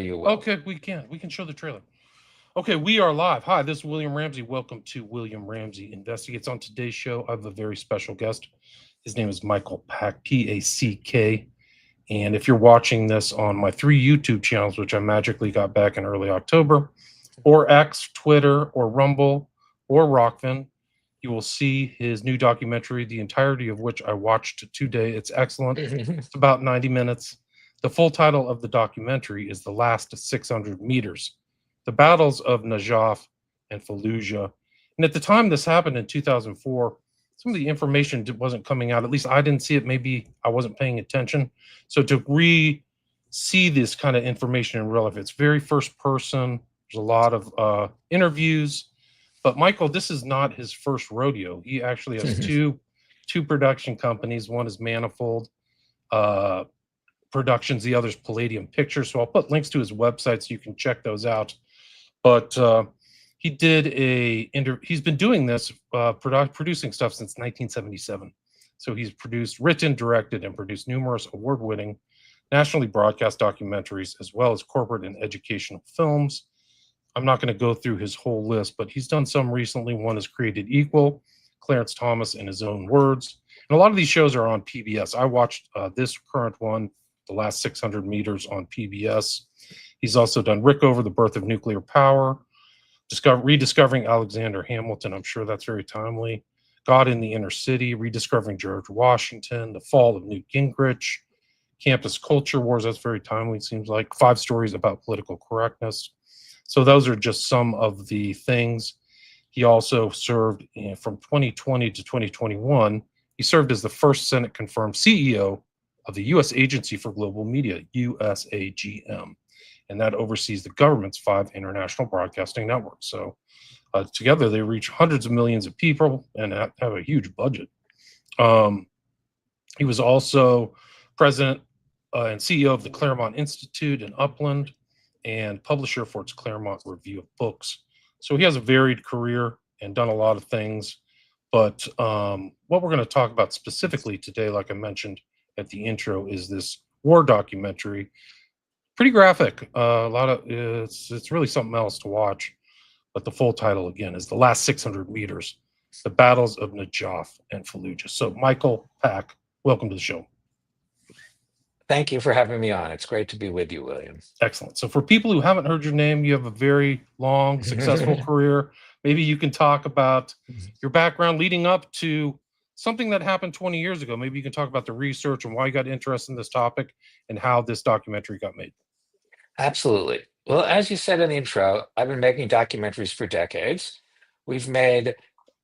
you will. Okay, we can show the trailer. Okay, we are live. Hi, this is William Ramsey. Welcome to William Ramsey Investigates. On today's show, I have a very special guest. His name is Michael Pack, Pack. And if you're watching this on my 3 YouTube channels, which I magically got back in early October, or X, Twitter, or Rumble, or Rockfin, you will see his new documentary, the entirety of which I watched today. It's excellent. It's about 90 minutes. The full title of the documentary is The Last 600 Meters, the battles of Najaf and Fallujah. And at the time this happened in 2004, some of the information wasn't coming out. At least I didn't see it. Maybe I wasn't paying attention. So to see this kind of information in real life, it's very first person. There's a lot of interviews. But Michael, this is not his first rodeo. He actually has two production companies. One is Manifold Productions. The other is Palladium Pictures. So I'll put links to his website so you can check those out. But he did he's been doing this, producing stuff since 1977. So he's written, directed, and produced numerous award-winning, nationally broadcast documentaries, as well as corporate and educational films. I'm not going to go through his whole list, but he's done some recently. One is Created Equal, Clarence Thomas in his own words. And a lot of these shows are on PBS. I watched this current one, The Last 600 Meters, on PBS. He's also done Rickover, The Birth of Nuclear Power, Rediscovering Alexander Hamilton. I'm sure that's very timely. God in the Inner City, Rediscovering George Washington, The Fall of Newt Gingrich, Campus Culture Wars. That's very timely, it seems like. 5 stories about political correctness. So those are just some of the things. He also served from 2020 to 2021. He served as the first Senate-confirmed CEO of the U.S. Agency for Global Media, USAGM, and that oversees the government's 5 international broadcasting networks. So together they reach hundreds of millions of people and have a huge budget. He was also president and CEO of the Claremont Institute in Upland, and publisher for its Claremont Review of Books. So he has a varied career and done a lot of things. But what we're going to talk about specifically today, like I mentioned at the intro, is this war documentary. Pretty graphic. It's really something else to watch. But the full title, again, is The Last 600 Meters, the battles of Najaf and Fallujah. So Michael Pack, welcome to the show. Thank you for having me on. It's great to be with you, William. Excellent. So for people who haven't heard your name, you have a very long, successful career. Maybe you can talk about your background leading up to something that happened 20 years ago. Maybe you can talk about the research and why you got interested in this topic and how this documentary got made. Absolutely. Well, as you said in the intro, I've been making documentaries for decades. We've made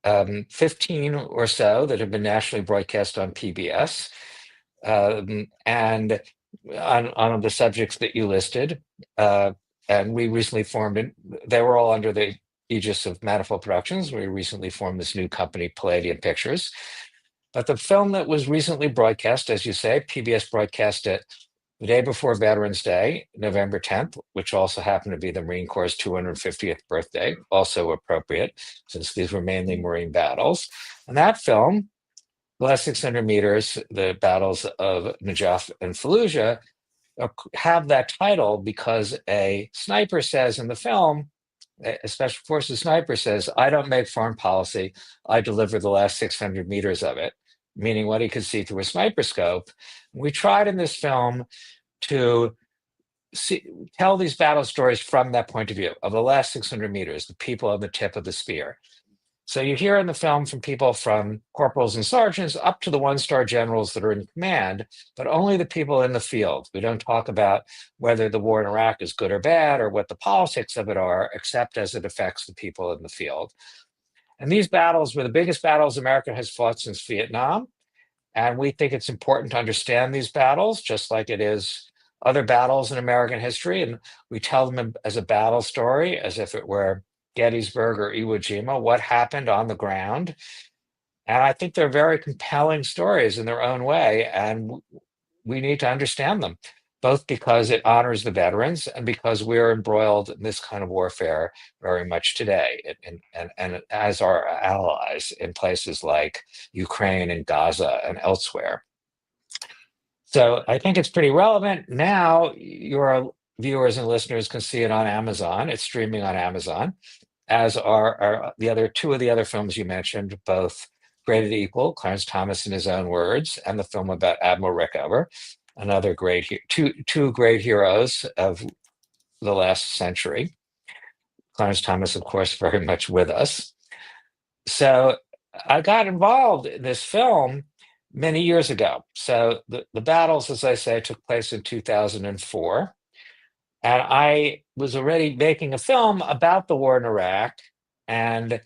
15 or so that have been nationally broadcast on PBS. And on the subjects that you listed, and we recently formed they were all under the aegis of Manifold Productions. We recently formed this new company, Palladium Pictures. But the film that was recently broadcast, as you say, PBS broadcast it the day before Veterans Day, November 10th, which also happened to be the Marine Corps' 250th birthday, also appropriate since these were mainly Marine battles. And that film, The Last 600 Meters, the battles of Najaf and Fallujah, have that title because a sniper says in the film, a Special Forces sniper says, "I don't make foreign policy, I deliver the last 600 meters of it," meaning what he could see through a sniper scope. We tried in this film to tell these battle stories from that point of view, of the last 600 meters, the people on the tip of the spear. So you hear in the film from people from corporals and sergeants up to the 1-star generals that are in command, but only the people in the field. We don't talk about whether the war in Iraq is good or bad or what the politics of it are, except as it affects the people in the field. And these battles were the biggest battles America has fought since Vietnam. And we think it's important to understand these battles, just like it is other battles in American history. And we tell them as a battle story, as if it were Gettysburg or Iwo Jima, what happened on the ground. And I think they're very compelling stories in their own way. And we need to understand them, both because it honors the veterans and because we're embroiled in this kind of warfare very much today, and as our allies in places like Ukraine and Gaza and elsewhere. So I think it's pretty relevant. Now you're viewers and listeners can see it on Amazon. It's streaming on Amazon, as are the other two of the other films you mentioned, both Created Equal, Clarence Thomas in his own words, and the film about Admiral Rickover, another two great heroes of the last century. Clarence Thomas, of course, very much with us. So I got involved in this film many years ago. So the battles, as I say, took place in 2004. And I was already making a film about the war in Iraq. And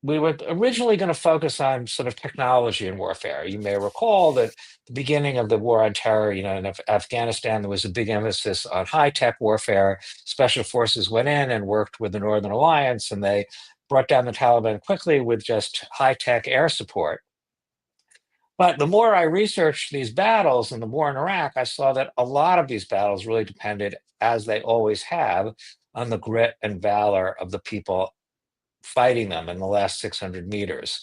we were originally going to focus on sort of technology and warfare. You may recall that the beginning of the war on terror, in Afghanistan, there was a big emphasis on high-tech warfare. Special forces went in and worked with the Northern Alliance, and they brought down the Taliban quickly with just high-tech air support. But the more I researched these battles and the war in Iraq, I saw that a lot of these battles really depended, as they always have, on the grit and valor of the people fighting them in the last 600 meters.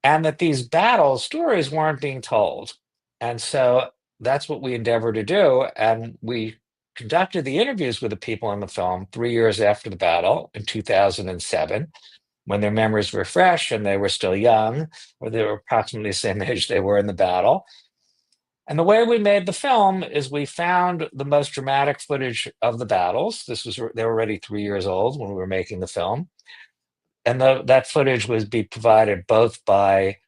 And that these battle stories weren't being told. And so that's what we endeavored to do. And we conducted the interviews with the people in the film 3 years after the battle in 2007, when their memories were fresh and they were still young, or they were approximately the same age they were in the battle. And the way we made the film is we found the most dramatic footage of the battles. They were already 3 years old when we were making the film. And that footage would be provided both by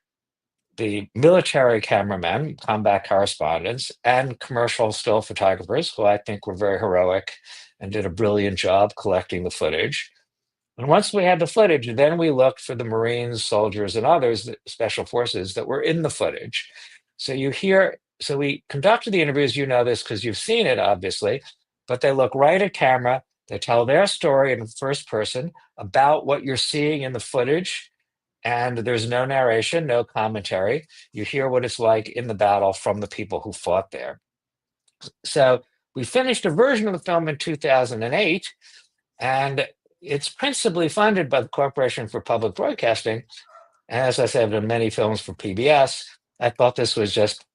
the military cameramen, combat correspondents, and commercial still photographers, who I think were very heroic and did a brilliant job collecting the footage. And once we had the footage, then we looked for the Marines, soldiers, and others, special forces, that were in the footage. So we conducted the interviews, you know this because you've seen it, obviously, but they look right at camera. They tell their story in first person about what you're seeing in the footage, and there's no narration, no commentary. You hear what it's like in the battle from the people who fought there. So we finished a version of the film in 2008, and it's principally funded by the Corporation for Public Broadcasting. And as I said, I've done many films for PBS. I thought this was just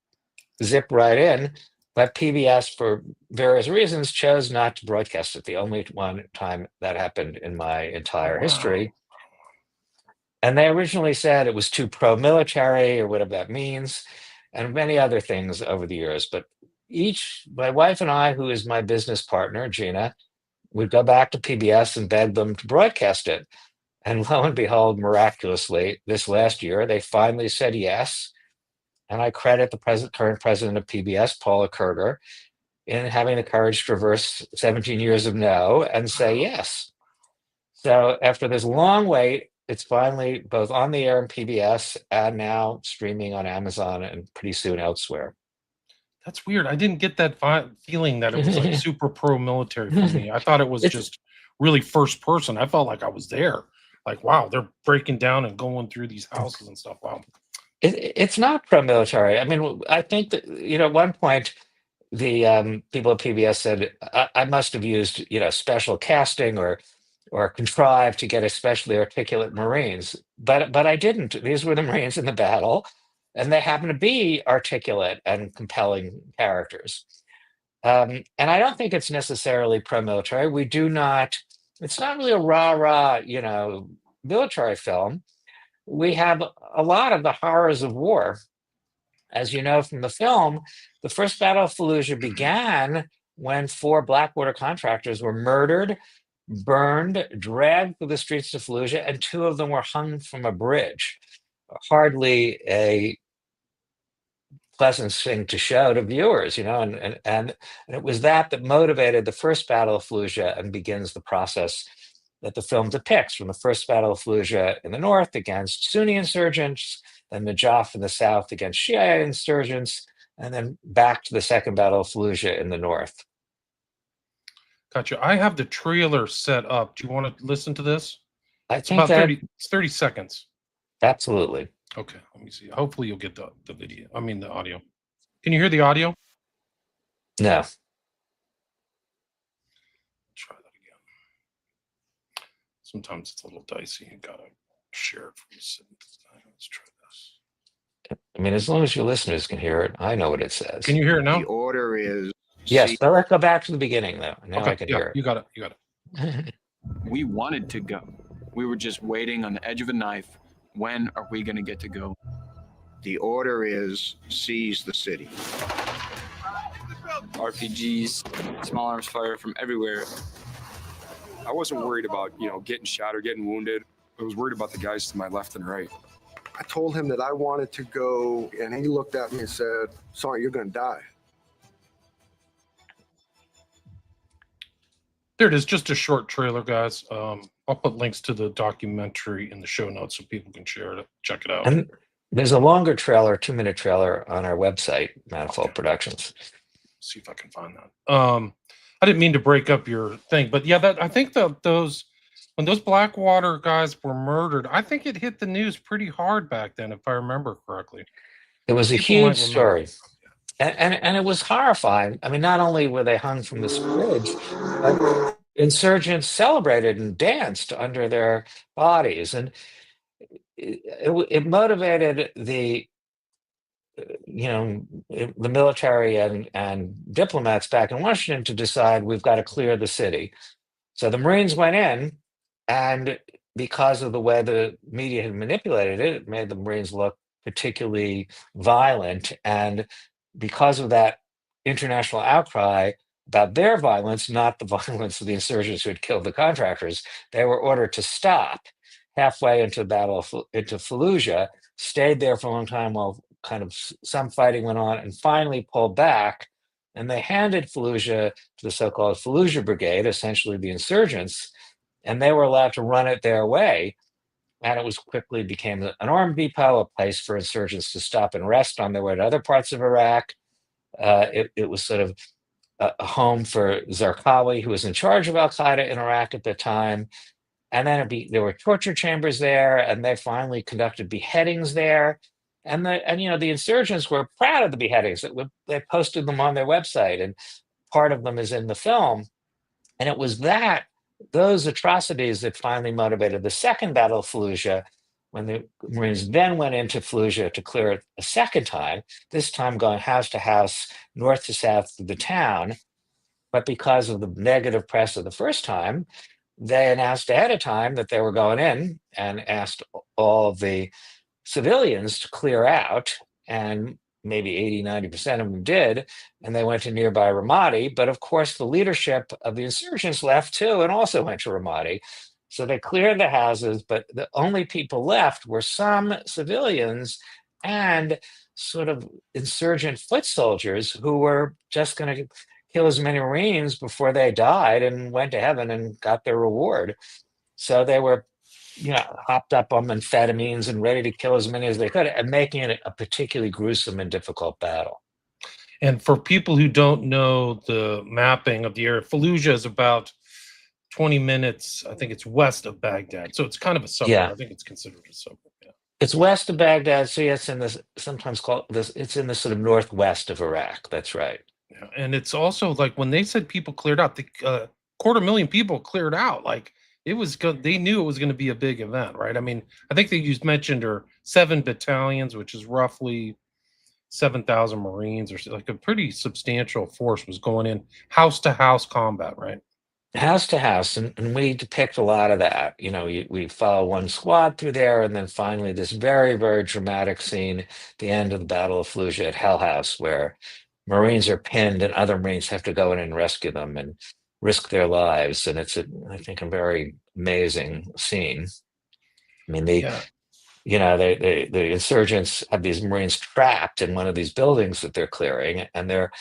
zip right in, but PBS, for various reasons, chose not to broadcast it. The only one time that happened in my entire history. And they originally said it was too pro-military, or whatever that means, and many other things over the years. But my wife and I, who is my business partner, Gina, would go back to PBS and beg them to broadcast it. And lo and behold, miraculously, this last year, they finally said yes. And I credit the current president of PBS, Paula Kerger, in having the courage to reverse 17 years of no and say yes. So after this long wait, it's finally both on the air in PBS and now streaming on Amazon and pretty soon elsewhere. That's weird. I didn't get that feeling that it was like super pro-military for me. I thought it was just really first person. I felt like I was there. Like, wow, they're breaking down and going through these houses and stuff. Wow. It's not pro-military. I mean, I think that, at one point, the people at PBS said I must have used, special casting or contrived to get especially articulate Marines, but I didn't. These were the Marines in the battle, and they happen to be articulate and compelling characters. And I don't think it's necessarily pro-military. It's not really a rah-rah, military film. We have a lot of the horrors of war. As you know from the film, the first Battle of Fallujah began when 4 Blackwater contractors were murdered, burned, dragged through the streets of Fallujah, and 2 of them were hung from a bridge. Hardly a pleasant thing to show to viewers, and it was that motivated the first Battle of Fallujah and begins the process that the film depicts, from the first Battle of Fallujah in the north against Sunni insurgents, then Najaf in the south against Shia insurgents, and then back to the second Battle of Fallujah in the north. Gotcha. I have the trailer set up. Do you want to listen to this? It's about 30 seconds. Absolutely. Okay, let me see. Hopefully you'll get the video. I mean, the audio. Can you hear the audio? No. Try that again. Sometimes it's a little dicey. You gotta share it from the sitting. Let's try this. I mean, as long as your listeners can hear it, I know what it says. Can you hear it now? The order is Yes, See, but let's go back to the beginning, though. Now Okay, I can yeah, hear you got it. You got it. it. we wanted to go. We were just waiting on the edge of a knife. When are we going to get to go? The order is seize the city. RPGs, small arms fire from everywhere. I wasn't worried about, getting shot or getting wounded. I was worried about the guys to my left and right. I told him that I wanted to go, and he looked at me and said, "Sorry, you're going to die." There it is, just a short trailer, guys. I'll put links to the documentary in the show notes so people can share it, check it out. And there's a longer trailer, 2-minute trailer on our website, Manifold Productions. See if I can find that. I didn't mean to break up your thing, but yeah, I think that when those Blackwater guys were murdered, I think it hit the news pretty hard back then, if I remember correctly. It was a People might huge remember. story. And it was horrifying. I mean, not only were they hung from this bridge, but insurgents celebrated and danced under their bodies. And it motivated the military and diplomats back in Washington to decide we've got to clear the city. So the Marines went in, and because of the way the media had manipulated it, it made the Marines look particularly violent. And because of that international outcry about their violence, not the violence of the insurgents who had killed the contractors, they were ordered to stop halfway into the into Fallujah, stayed there for a long time while kind of some fighting went on, and finally pulled back. And they handed Fallujah to the so-called Fallujah Brigade, essentially the insurgents, and they were allowed to run it their way. And it was quickly became an armed depot, a place for insurgents to stop and rest on their way to other parts of Iraq. It was sort of a home for Zarqawi, who was in charge of Al Qaeda in Iraq at the time. And then there were torture chambers there, and they finally conducted beheadings there. And the insurgents were proud of the beheadings. They posted them on their website, and part of them is in the film. And it was those atrocities that finally motivated the second Battle of Fallujah, when the Marines then went into Fallujah to clear it a second time, this time going house to house, north to south through the town. But because of the negative press of the first time, they announced ahead of time that they were going in and asked all of the civilians to clear out, and maybe 80-90% of them did, and they went to nearby Ramadi. But of course, the leadership of the insurgents left too and also went to Ramadi. So they cleared the houses, but the only people left were some civilians and sort of insurgent foot soldiers who were just going to kill as many Marines before they died and went to heaven and got their reward. So they were, hopped up on amphetamines and ready to kill as many as they could, and making it a particularly gruesome and difficult battle. And for people who don't know the mapping of the area, Fallujah is about 20 minutes, I think it's west of Baghdad. So it's kind of a suburb. Yeah. I think it's considered a suburb. Yeah. It's west of Baghdad, so yes, sometimes called this. It's in the sort of northwest of Iraq. That's right. Yeah. And it's also like when they said people cleared out, the 250,000 people cleared out. Like it was good. They knew it was going to be a big event, right? I mean, I think they mentioned 7 battalions, which is roughly 7,000 Marines, or like a pretty substantial force was going in house to house combat, right? House to house, and we depict a lot of that. We follow one squad through there, and then finally this very, very dramatic scene at the end of the Battle of Fallujah at Hell House, where Marines are pinned and other Marines have to go in and rescue them and risk their lives. And it's, I think, a very amazing scene. I mean, the insurgents have these Marines trapped in one of these buildings that they're clearing, and they're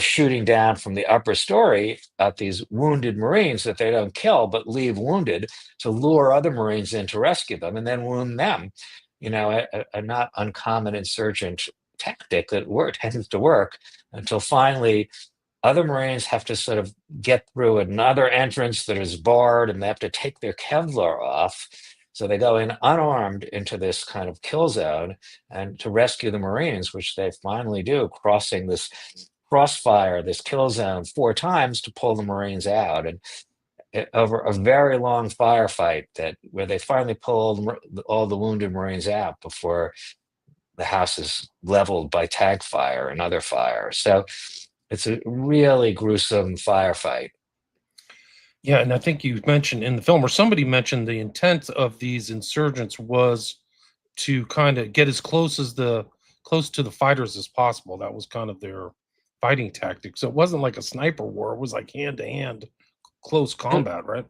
shooting down from the upper story at these wounded Marines that they don't kill but leave wounded to lure other Marines in to rescue them and then wound them. A not uncommon insurgent tactic that tends to work until finally other Marines have to sort of get through another entrance that is barred, and they have to take their Kevlar off. So they go in unarmed into this kind of kill zone and to rescue the Marines, which they finally do, crossing this crossfire, this kill zone 4 times to pull the Marines out. And over a very long firefight where they finally pull all the wounded Marines out before the house is leveled by tag fire and other fire. So It's a really gruesome firefight. Yeah, and I think you mentioned in the film, or somebody mentioned, the intent of these insurgents was to kind of get as close to the fighters as possible. That was kind of their fighting tactic. So it wasn't like a sniper war; it was like hand to hand, close combat, right?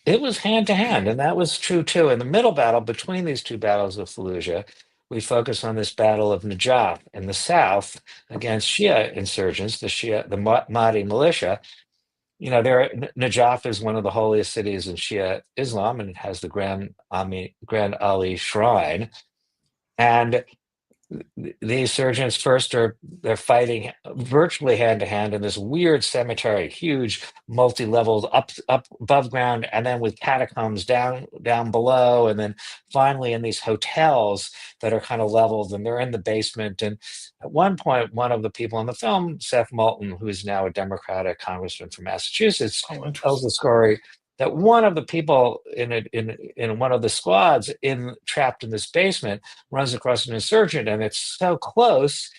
It was hand to hand, and that was true too. In the middle battle between these two battles of Fallujah, we focus on this battle of Najaf in the south against Shia insurgents, the Mahdi militia. Najaf is one of the holiest cities in Shia Islam, and it has the Grand Ali Shrine. And the insurgents first they're fighting virtually hand to hand in this weird cemetery, huge multi-leveled up above ground, and then with catacombs down below, and then finally in these hotels that are kind of leveled, and they're in the basement. And at one point, one of the people in the film, Seth Moulton, who is now a Democratic congressman from Massachusetts, Oh, tells interesting. the story that one of the people in one of the squads trapped in this basement runs across an insurgent, and it's so close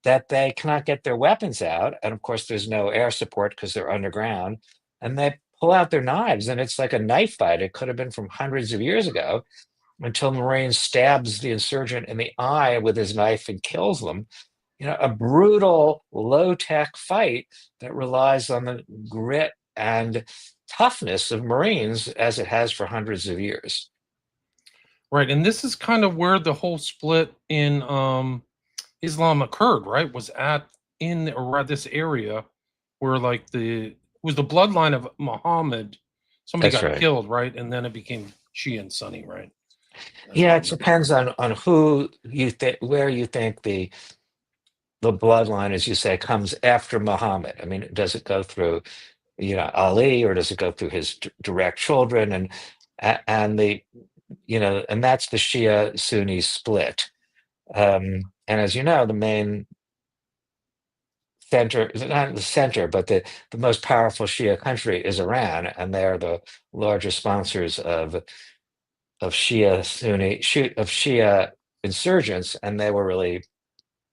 that they cannot get their weapons out. And of course, there's no air support because they're underground. And they pull out their knives, and it's like a knife fight. It could have been from hundreds of years ago, until Marine stabs the insurgent in the eye with his knife and kills them. A brutal, low tech fight that relies on the grit and toughness of Marines as it has for hundreds of years. Right, and this is kind of where the whole split in Islam occurred, right? Was at in around this area where like was the bloodline of Muhammad. Somebody That's got right. killed, right? And then it became Shia and Sunni, right? Yeah, it depends on who you think, where you think the bloodline, as you say, comes after Muhammad. I mean, does it go through, Ali, or does it go through his direct children? And and that's the Shia Sunni split. And as you know, the main center, not the center, but the most powerful Shia country is Iran, and they're the largest sponsors of Shia insurgents, and they were really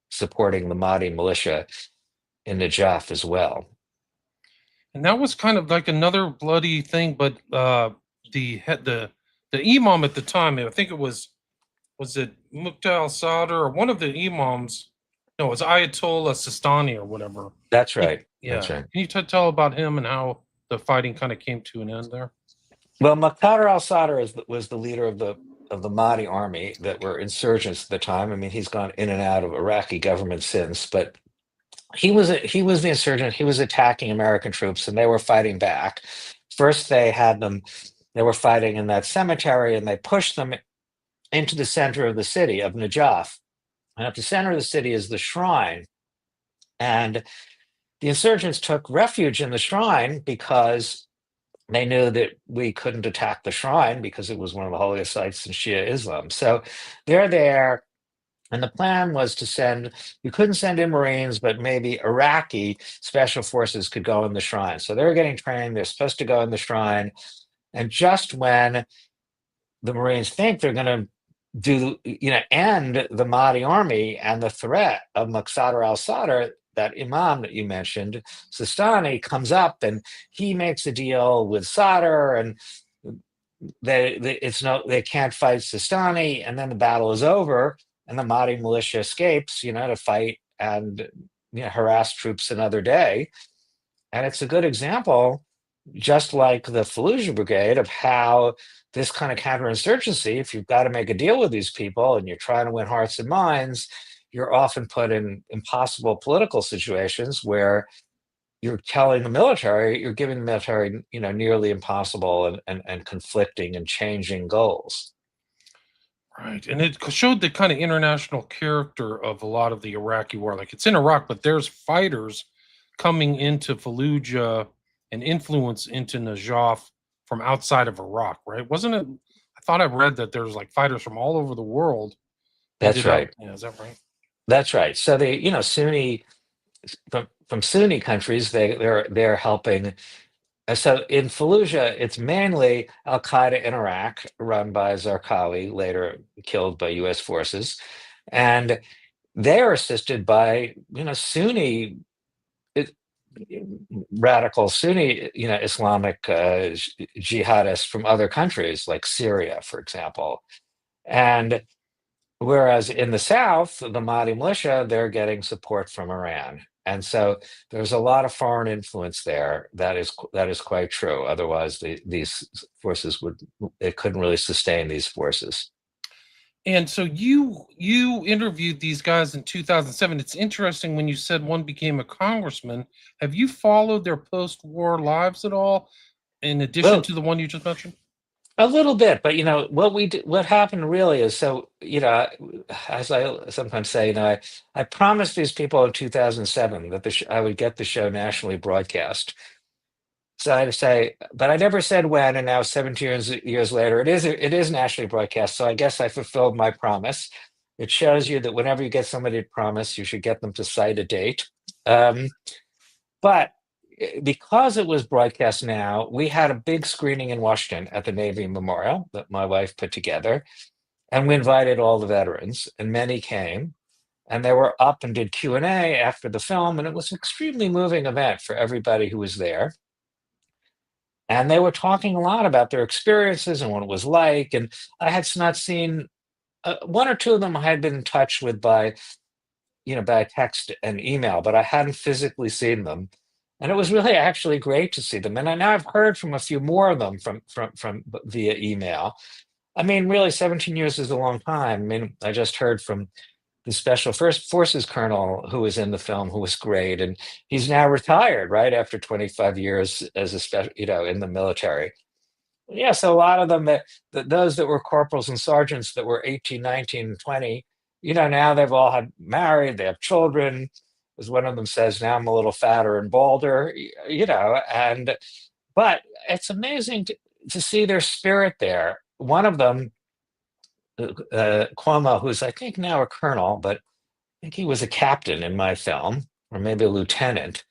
supporting the Mahdi militia in Najaf as well. And that was kind of like another bloody thing, but the imam at the time, I think it was it Muqtada al-Sadr or one of the imams? No, it was Ayatollah Sistani or whatever. That's right. Yeah. That's right. Can you tell about him and how the fighting kind of came to an end there? Well, Muqtada al-Sadr was the leader of the Mahdi army that were insurgents at the time. I mean, he's gone in and out of Iraqi government since, but he was the insurgent. He was attacking American troops, and they were fighting back. First, they were fighting in that cemetery, and they pushed them into the center of the city of Najaf. And at the center of the city is the shrine. And the insurgents took refuge in the shrine because they knew that we couldn't attack the shrine because it was one of the holiest sites in Shia Islam. So they're there. And the plan was we couldn't send in Marines, but maybe Iraqi special forces could go in the shrine. So they're getting trained. They're supposed to go in the shrine. And just when the Marines think they're going to end the Mahdi army and the threat of Muqtada al-Sadr, that imam that you mentioned, Sistani, comes up and he makes a deal with Sadr, and they can't fight Sistani, and then the battle is over, and the Mahdi militia escapes, to fight and harass troops another day. And it's a good example, just like the Fallujah Brigade, of how this kind of counterinsurgency, if you've got to make a deal with these people and you're trying to win hearts and minds, you're often put in impossible political situations where you're giving the military, nearly impossible and conflicting and changing goals. Right, and it showed the kind of international character of a lot of the Iraqi war. Like, it's in Iraq, but there's fighters coming into Fallujah and influence into Najaf from outside of Iraq, right? Wasn't it? I thought I read that there's like fighters from all over the world. That's right. Yeah, is that right? That's right. So Sunni from Sunni countries, they're helping. So in Fallujah, it's mainly Al Qaeda in Iraq, run by Zarqawi, later killed by U.S. forces, and they are assisted by Sunni radical Sunni, Islamic jihadists from other countries like Syria, for example. And whereas in the South, the Mahdi militia, they're getting support from Iran. And so there's a lot of foreign influence there. That is quite true. Otherwise, these forces it couldn't really sustain these forces. And so you interviewed these guys in 2007. It's interesting when you said one became a congressman. Have you followed their post-war lives at all, in addition Well, to the one you just mentioned? a little bit, but what happened really is, so as I sometimes say, I promised these people in 2007 that I would get the show nationally broadcast. So I say, but I never said when, and now 17 years later, it is nationally broadcast. So I guess I fulfilled my promise. It shows you that whenever you get somebody to promise, you should get them to cite a date. But because it was broadcast now, we had a big screening in Washington at the Navy Memorial that my wife put together, and we invited all the veterans, and many came, and they were up and did Q&A after the film, and it was an extremely moving event for everybody who was there. And they were talking a lot about their experiences and what it was like. And I had not seen one or two of them I had been in touch with by text and email, but I hadn't physically seen them. And it was really actually great to see them. And now I've heard from a few more of them from via email. I mean, really, 17 years is a long time. I mean, I just heard from the Special Forces colonel who was in the film, who was great, and he's now retired, right, after 25 years as a special, in the military. Yeah, so a lot of them those that were corporals and sergeants that were 18, 19, 20, now they've all had married, they have children. As one of them says, now I'm a little fatter and balder, but it's amazing to see their spirit there. One of them, Cuomo, who's I think now a colonel, but I think he was a captain in my film, or maybe a lieutenant.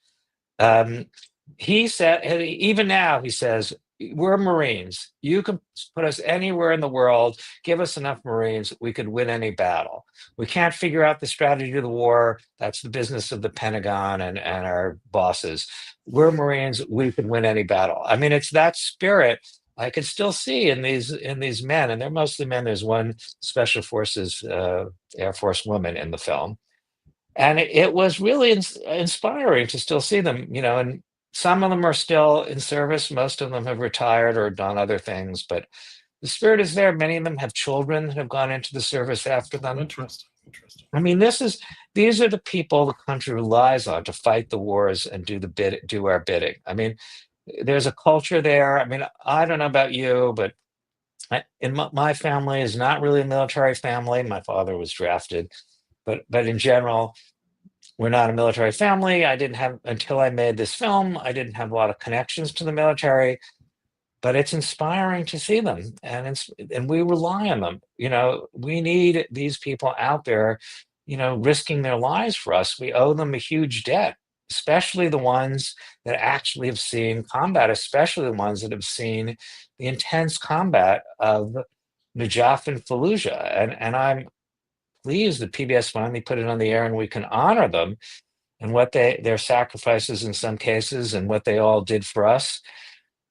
He said, and even now he says, we're Marines. You can put us anywhere in the world, give us enough Marines, we could win any battle. We can't figure out the strategy of the war. That's the business of the Pentagon and our bosses. We're Marines, we could win any battle. I mean, it's that spirit I could still see in these men, and they're mostly men. There's one Special Forces Air Force woman in the film, and it was really inspiring to still see them. And some of them are still in service. Most of them have retired or done other things, but the spirit is there. Many of them have children that have gone into the service after them. Interesting. I mean, these are the people the country relies on to fight the wars and do our bidding. I mean, there's a culture there. I mean, I don't know about you, but in my family is not really a military family. My father was drafted, but in general, we're not a military family. I didn't have, until I made this film, I didn't have a lot of connections to the military, but it's inspiring to see them, and we rely on them. We need these people out there, risking their lives for us. We owe them a huge debt, especially the ones that actually have seen combat, especially the ones that have seen the intense combat of Najaf and Fallujah. And I'm pleased that PBS finally put it on the air and we can honor them and their sacrifices in some cases and what they all did for us.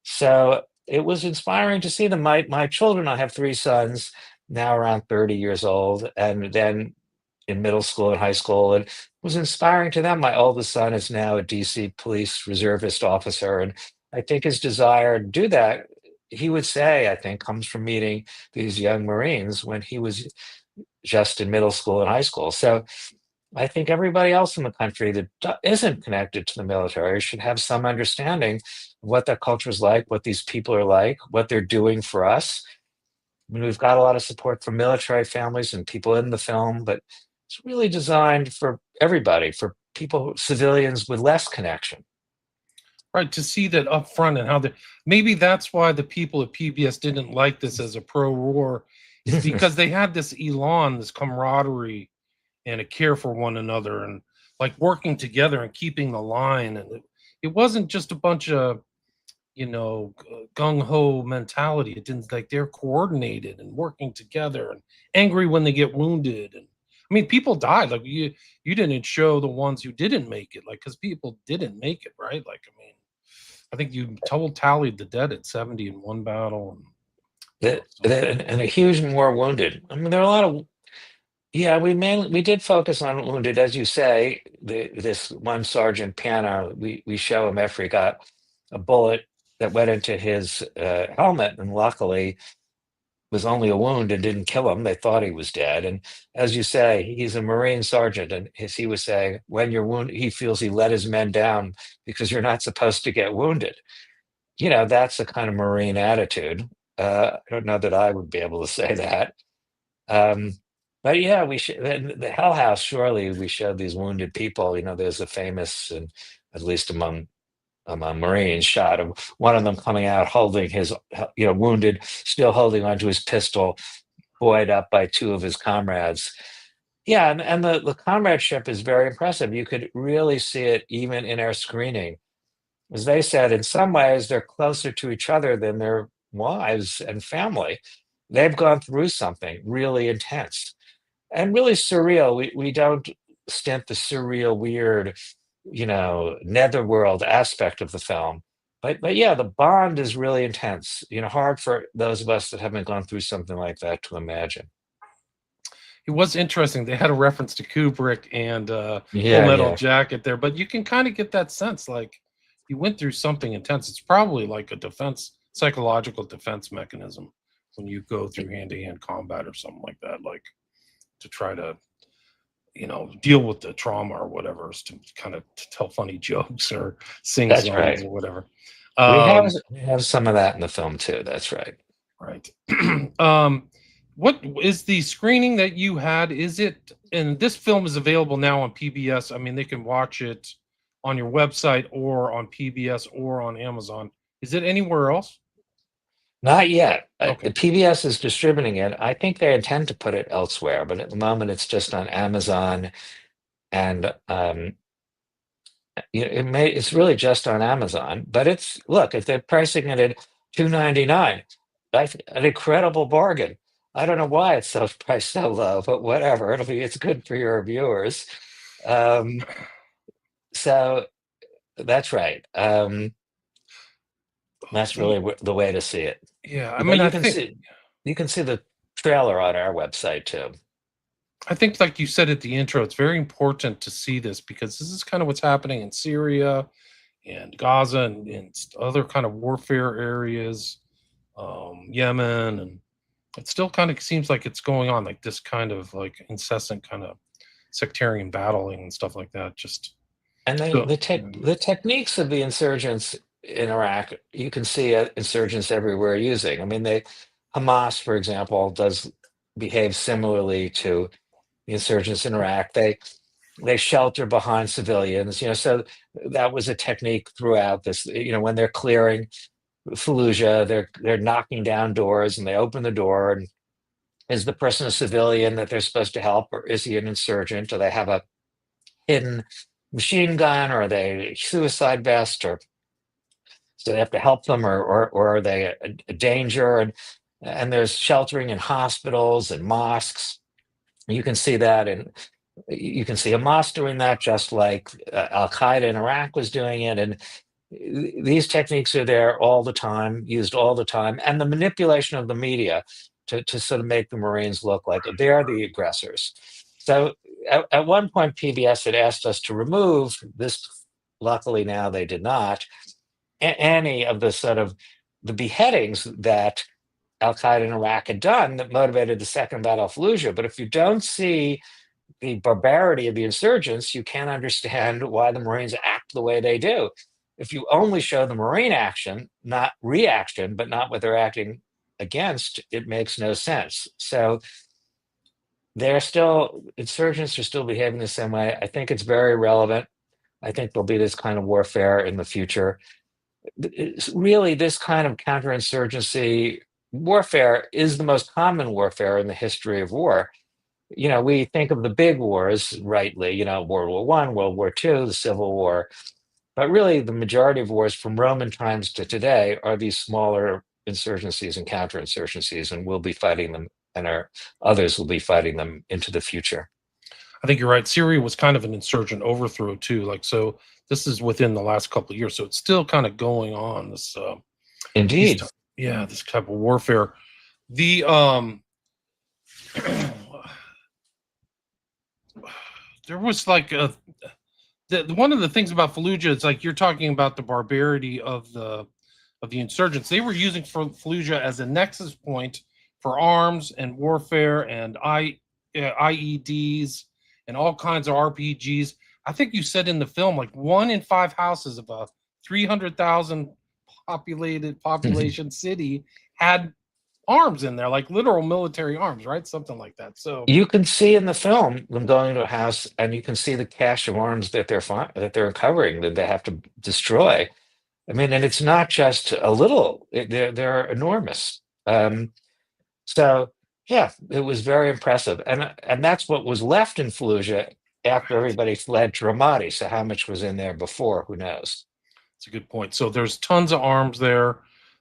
So it was inspiring to see them. My children, I have 3 sons, now around 30 years old, and then in middle school and high school, and it was inspiring to them. My oldest son is now a DC police reservist officer, and I think his desire to do that, he would say, I think, comes from meeting these young Marines when he was just in middle school and high school. So I think everybody else in the country that isn't connected to the military should have some understanding of what that culture is like, what these people are like, what they're doing for us. I mean, we've got a lot of support from military families and people in the film, but it's really designed for everybody, for people, civilians with less connection. Right, to see that up front and how maybe that's why the people at PBS didn't like this as a pro-war, is because they had this elan, this camaraderie, and a care for one another, and like working together and keeping the line. And it wasn't just a bunch of gung-ho mentality. It didn't, like, they're coordinated and working together and angry when they get wounded. And I mean, people died. Like you didn't show the ones who didn't make it, like because people didn't make it, right? Like I mean, I think you tallied the dead at 70 in one battle, and And a huge more wounded. I mean, there are a lot of yeah. We did focus on wounded, as you say. This one Sergeant Piano, we show him after he got a bullet that went into his helmet, and luckily was only a wound and didn't kill him. They thought he was dead. And as you say, he's a Marine sergeant. And as he was saying, when you're wounded, he feels he let his men down because you're not supposed to get wounded. That's a kind of Marine attitude. I don't know that I would be able to say that. Um, but yeah, the Hell House, surely we showed these wounded people. There's a famous, and at least among Marines, shot of one of them coming out holding his, wounded, still holding onto his pistol, buoyed up by two of his comrades. Yeah, and the comradeship is very impressive. You could really see it even in our screening. As they said, in some ways, they're closer to each other than their wives and family. They've gone through something really intense and really surreal. We don't stint the surreal, weird, netherworld aspect of the film. But yeah, the bond is really intense. Hard for those of us that haven't gone through something like that to imagine. it was interesting. They had a reference to Kubrick and Full Yeah, Metal yeah, Jacket there, but you can kind of get that sense, like you went through something intense. It's probably like a psychological defense mechanism when you go through hand-to-hand combat or something like that, like to try to deal with the trauma or whatever, is to kind of tell funny jokes or sing that's songs right. or whatever. We have Um, we have some of that in the film too. That's right. right. What is the screening that you had? Is it, and this film is available now on PBS. I mean, they can watch it on your website or on PBS or on Amazon. Is it anywhere else? Not yet. The Okay. PBS is distributing it. I think they intend to put it elsewhere, but at the moment it's just on Amazon, and it's really just on Amazon. But look, if they're pricing it at $2.99, that's an incredible bargain. I don't know why it's so priced so low, but whatever. It's good for your viewers. Um, so that's right. That's The really the way to see it. Yeah, I But mean, you can see the trailer on our website too. I think, like you said at the intro, it's very important to see this because this is kind of what's happening in Syria and Gaza and other kind of warfare areas, Yemen, and it still kind of seems like it's going on, like this kind of like incessant kind of sectarian battling and stuff like that. Just And then so, the techniques of the insurgents in Iraq, you can see insurgents everywhere using. I mean, Hamas, for example, does behave similarly to the insurgents in Iraq. They shelter behind civilians, so that was a technique throughout this. When they're clearing Fallujah, they're knocking down doors, and they open the door, and is the person a civilian that they're supposed to help, or is he an insurgent? Do they have a hidden machine gun, or are they suicide vest, or so they have to help them, or are they a danger? And there's sheltering in hospitals and mosques. You can see that, and you can see Hamas doing that, just like Al Qaeda in Iraq was doing it. And these techniques are there all the time, used all the time, and the manipulation of the media to sort of make the Marines look like they're the aggressors. So at one point, PBS had asked us to remove this. Luckily, now they did not. Any of the sort of the beheadings that Al Qaeda in Iraq had done that motivated the second Battle of Fallujah. But if you don't see the barbarity of the insurgents, you can't understand why the Marines act the way they do. If you only show the Marine action, not reaction, but not what they're acting against, it makes no sense. So insurgents are still behaving the same way. I think it's very relevant. I think there'll be this kind of warfare in the future. Really, this kind of counterinsurgency warfare is the most common warfare in the history of war. We think of the big wars, rightly, World War I, World War II, the Civil War. But really, the majority of wars from Roman times to today are these smaller insurgencies and counterinsurgencies, and we'll be fighting them, and others will be fighting them into the future. I think you're right. Syria was kind of an insurgent overthrow too. Like, so this is within the last couple of years, so it's still kind of going on. This, Indeed. this type of warfare. The there was like one of the things about Fallujah is like you're talking about the barbarity of the insurgents. They were using Fallujah as a nexus point for arms and warfare and IEDs and all kinds of RPGs. I think you said in the film like 1 in 5 houses of a 300,000 population city had arms in there, like literal military arms, right? Something like that. So You can see in the film them going to a house, and you can see the cache of arms that they're uncovering that they have to destroy. I mean, and it's not just a little; they're enormous. So yeah, it was very impressive, and that's what was left in Fallujah after everybody fled to Ramadi. So how much was in there before? Who knows? it's a good point. So there's tons of arms there.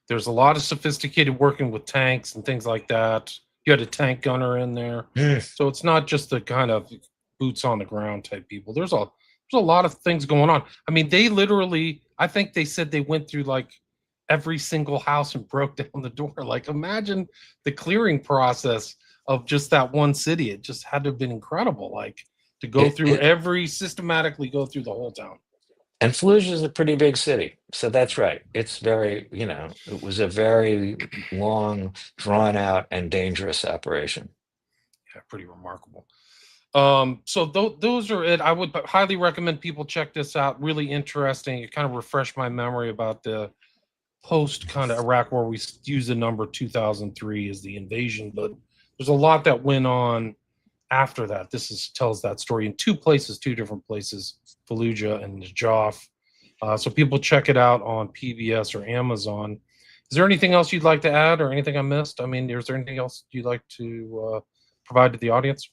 There's a lot of sophisticated working with tanks and things like that. You had a tank gunner in there. Mm. So it's not just the kind of boots on the ground type people. There's a lot of things going on. I mean, they literally, I think they said they went through like every single house and broke down the door. Like imagine the clearing process of just that one city. It just had to have been incredible. Like to go through systematically go through the whole town. And Fallujah is a pretty big city, so that's right. It's very, it was a very long, drawn out, and dangerous operation. Yeah, pretty remarkable. So those are it. I would highly recommend people check this out. Really interesting. It kind of refreshed my memory about the post kind of Iraq war. We use the number 2003 as the invasion, but there's a lot that went on after that. This tells that story in two different places, Fallujah and Najaf. So people check it out on PBS or Amazon. Is there anything else you'd like to add or anything I missed? I mean, is there anything else you'd like to provide to the audience?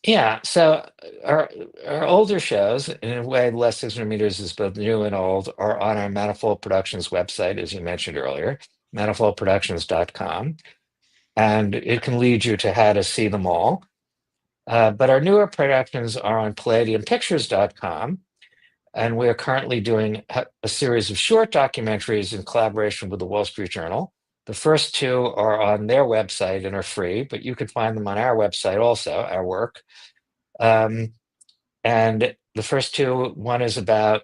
Yeah, so our older shows, in a way, Less 600 Meters is both new and old, are on our Manifold Productions website, as you mentioned earlier, manifoldproductions.com. And it can lead you to how to see them all. But our newer productions are on palladiumpictures.com. And we are currently doing a series of short documentaries in collaboration with the Wall Street Journal. The first 2 are on their website and are free, but you can find them on our website also, our work. And the first 2, one is about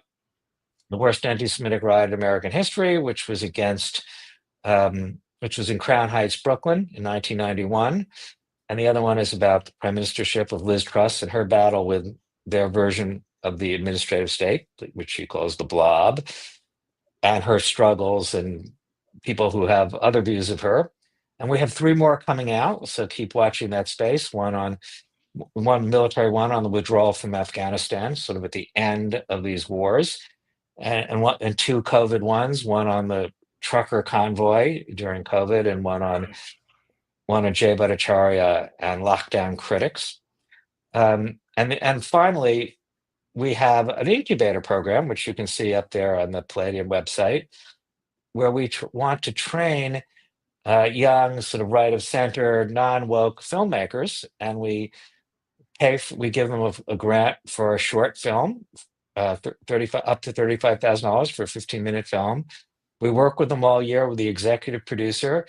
the worst anti-Semitic riot in American history, which was in Crown Heights, Brooklyn in 1991. And the other one is about the prime ministership of Liz Truss and her battle with their version of the administrative state, which she calls the blob, and her struggles and people who have other views of her. And we have 3 more coming out, so keep watching that space. One military one on the withdrawal from Afghanistan, sort of at the end of these wars, and 2 COVID ones, one on the trucker convoy during COVID, and one on Jay Bhattacharya and lockdown critics. And finally, we have an incubator program, which you can see up there on the Palladium website, where we want to train young, sort of right of center, non-woke filmmakers, and we give them a grant for a short film, up to $35,000 for a 15-minute film. We work with them all year with the executive producer.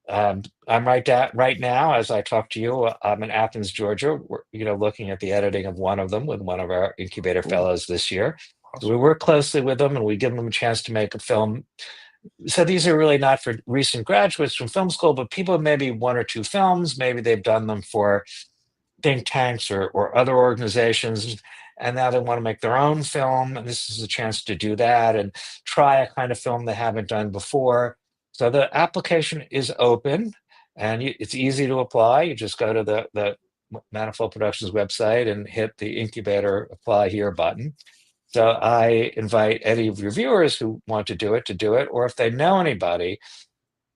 I'm right now, as I talk to you, I'm in Athens, Georgia. We're, looking at the editing of one of them with one of our incubator fellows this year. Awesome. We work closely with them, and we give them a chance to make a film. So these are really not for recent graduates from film school, but people with maybe 1 or 2 films. Maybe they've done them for think tanks or other organizations, and now they want to make their own film. And this is a chance to do that and try a kind of film they haven't done before. So the application is open, and it's easy to apply. You just go to the Manifold Productions website and hit the incubator apply here button. So I invite any of your viewers who want to do it, or if they know anybody,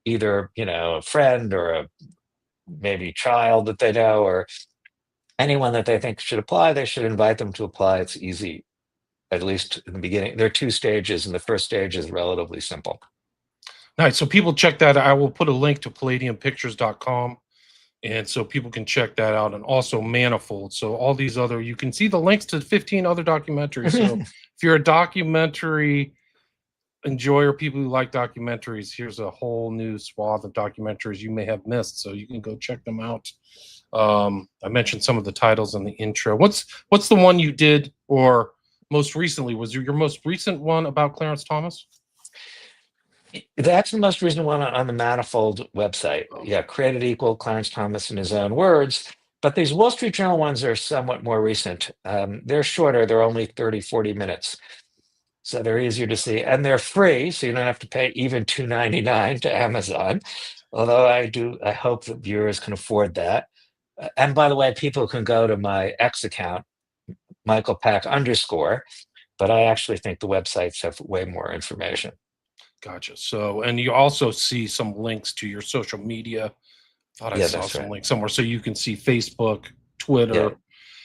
either a friend or a maybe child that they know, or anyone that they think should apply, they should invite them to apply. It's easy, at least in the beginning. There are 2 stages, and the first stage is relatively simple. Nice. So people check that. I will put a link to palladiumpictures.com And so people can check that out, and also Manifold. So all these other, you can see the links to 15 other documentaries. So if you're a documentary enjoyer, people who like documentaries, here's a whole new swath of documentaries you may have missed. So you can go check them out. I mentioned some of the titles in the intro. What's the one you did, or most recently? Was your most recent one about Clarence Thomas? That's the most recent one on the Manifold website. Yeah, created equal, Clarence Thomas in his own words. But these Wall Street Journal ones are somewhat more recent. They're shorter, they're only 30, 40 minutes. So they're easier to see, and they're free, so you don't have to pay even $2.99 to Amazon. Although I hope that viewers can afford that. And by the way, people can go to my X account, Michael Pack _, but I actually think the websites have way more information. Gotcha. So, and you also see some links to your social media. Thought I Yeah, saw that's some right. links somewhere, so you can see Facebook, Twitter.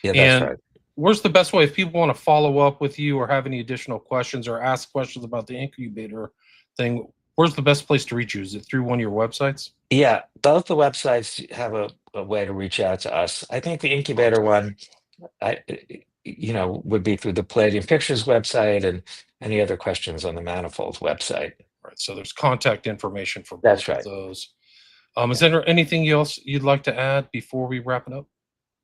Yeah, that's And right. where's the best way if people want to follow up with you or have any additional questions or ask questions about the incubator thing? Where's the best place to reach you? Is it through one of your websites? Yeah, both the websites have a way to reach out to us. I think the incubator one, would be through the Palladium Pictures website, and any other questions on the Manifold website. Right. So there's contact information for That's both of right. those. Is there anything else you'd like to add before we wrap it up?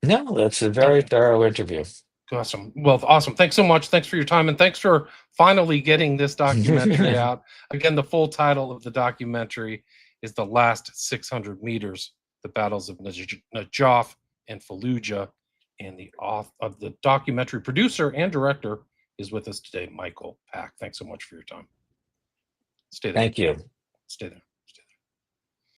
No, that's a very Okay. thorough interview. Awesome. Well, awesome. Thanks so much. Thanks for your time, and thanks for finally getting this documentary out. Again, the full title of the documentary is The Last 600 Meters, The Battles of Najaf and Fallujah. And the author of the documentary producer and director is with us today, Michael Pack. Thanks so much for your time. Stay there. Thank you. Stay there.